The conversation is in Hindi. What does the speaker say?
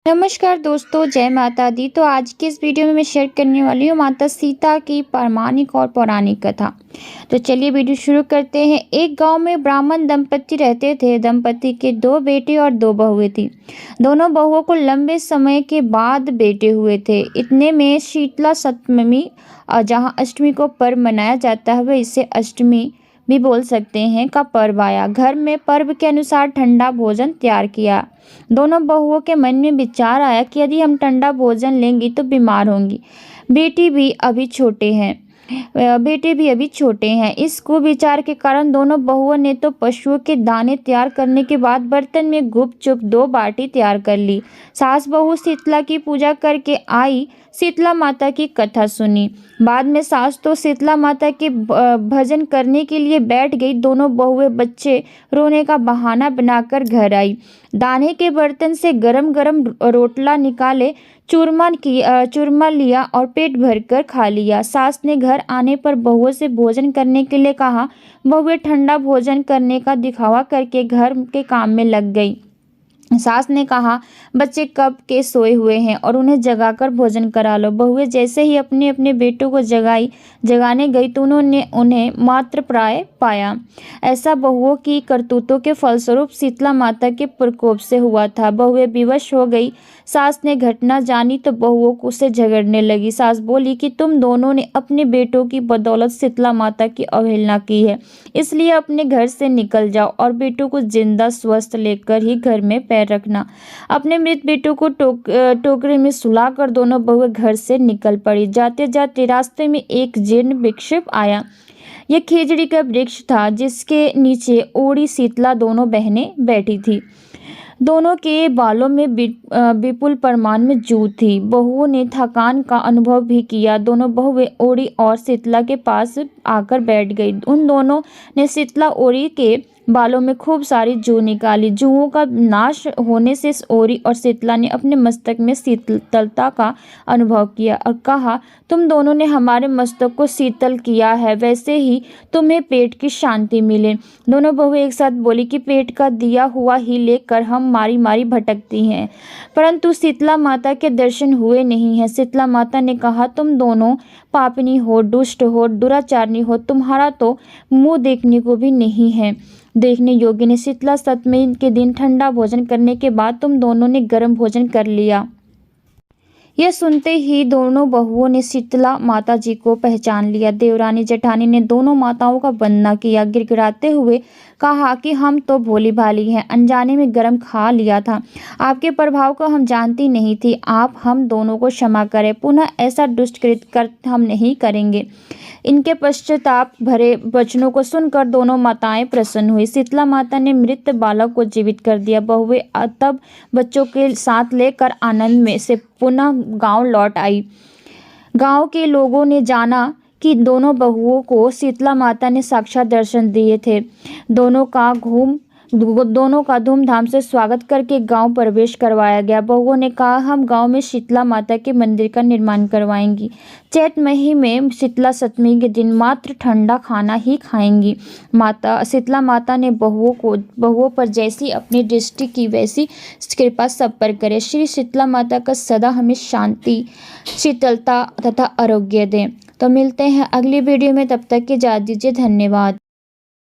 नमस्कार दोस्तों, जय माता दी। तो आज की इस वीडियो में मैं शेयर करने वाली हूँ माता सीता की पौराणिक और पौराणिक कथा। तो चलिए वीडियो शुरू करते हैं। एक गांव में ब्राह्मण दंपति रहते थे। दंपति के 2 बेटे और 2 बहुएं थी। दोनों बहुओं को लंबे समय के बाद बेटे हुए थे। इतने में शीतला सप्तमी, जहाँ अष्टमी को पर्व मनाया जाता है, वह इसे अष्टमी भी बोल सकते हैं, का पर्व आया। घर में पर्व के अनुसार ठंडा भोजन तैयार किया। दोनों बहुओं के मन में विचार आया कि यदि हम ठंडा भोजन लेंगी तो बीमार होंगी। बेटी भी अभी छोटे हैं बेटे भी अभी छोटे हैं। इस कुविचार के कारण दोनों बहुओं ने तो पशुओं के दाने तैयार करने के बाद बर्तन में गुपचुप 2 बाटी तैयार कर ली। सास बहू शीतला की पूजा करके आई, शीतला माता की कथा सुनी। बाद में सास तो शीतला माता के भजन करने के लिए बैठ गई। दोनों बहुएं बच्चे रोने का बहाना बनाकर घर आई। दाने के बर्तन से गरम गरम रोटला निकाले, चूरमा लिया और पेट भरकर खा लिया। सास ने घर आने पर बहुओं से भोजन करने के लिए कहा। बहुएं ठंडा भोजन करने का दिखावा करके घर के काम में लग गई। सास ने कहा, बच्चे कब के सोए हुए हैं और उन्हें जगाकर भोजन करा लो। बहुएं जैसे ही अपने अपने बेटों को जगाने गई तो उन्होंने उन्हें मात्र प्राय पाया। ऐसा बहुओं की करतूतों के फलस्वरूप शीतला माता के प्रकोप से हुआ था। बहुएं विवश हो गई। सास ने घटना जानी तो बहुओं को से झगड़ने लगी। सास बोली कि तुम दोनों ने अपने बेटों की बदौलत शीतला माता की अवहेलना की है, इसलिए अपने घर से निकल जाओ और बेटों को जिंदा स्वस्थ लेकर ही घर में पैर रखना। अपने मृत बेटों को टोकरे में सुलाकर दोनों बहुएं घर से निकल पड़ी। जाते जाते रास्ते में एक जीर्ण वृक्ष आया। यह खेजड़ी का वृक्ष था, जिसके नीचे ओड़ी शीतला दोनों बहनें बैठी थी। दोनों के बालों में विपुल परिमाण में जूं थी। बहुओं ने थकान का अनुभव भी किया। दोनों बहुएं ओड़ी और शीतला के पास आकर बैठ गई। उन दोनों ने शीतला ओड़ी के बालों में खूब सारी जूं निकाली। जूओं का नाश होने से ओड़ी और शीतला ने अपने मस्तक में शीतलता का अनुभव किया और कहा, तुम दोनों ने हमारे मस्तक को शीतल किया है, वैसे ही तुम्हें पेट की शांति मिले। दोनों बहुएं एक साथ बोली कि पेट का दिया हुआ ही लेकर हम मारी मारी भटकती हैं, परंतु शीतला माता के दर्शन हुए नहीं हैं। शीतला माता ने कहा, तुम दोनों पापिनी हो, दुष्ट हो, दुराचारणी हो, तुम्हारा तो मुंह देखने को भी नहीं है देखने योग्य ने। शीतला सप्तमी के दिन ठंडा भोजन करने के बाद तुम दोनों ने गर्म भोजन कर लिया। यह सुनते ही दोनों बहुओं ने शीतला माता जी को पहचान लिया। देवरानी जेठानी ने दोनों माताओं का वंदना किया। गिड़गिड़ाते हुए कहा कि हम तो भोली भाली हैं, अनजाने में गर्म खा लिया था। आपके प्रभाव को हम जानती नहीं थी। आप हम दोनों को क्षमा करें। पुनः ऐसा दुष्कृत हम नहीं करेंगे। इनके पश्चाताप भरे वचनों को सुनकर दोनों माताएं प्रसन्न हुई। शीतला माता ने मृत बालक को जीवित कर दिया। बहुएं तब बच्चों के साथ लेकर आनंद में से पुनः गांव लौट आई। गांव के लोगों ने जाना कि दोनों बहुओं को शीतला माता ने साक्षात दर्शन दिए थे। दोनों का धूमधाम से स्वागत करके गांव प्रवेश करवाया गया। बहुओं ने कहा, हम गांव में शीतला माता के मंदिर का निर्माण करवाएंगी। चैत महीने में शीतला सप्तमी के दिन मात्र ठंडा खाना ही खाएंगी। शीतला माता ने बहुओं पर जैसी अपनी दृष्टि की वैसी कृपा सब पर करे। श्री शीतला माता का सदा हमें शांति, शीतलता तथा आरोग्य दें। तो मिलते हैं अगली वीडियो में, तब तक के इजाजत दीजिए। धन्यवाद।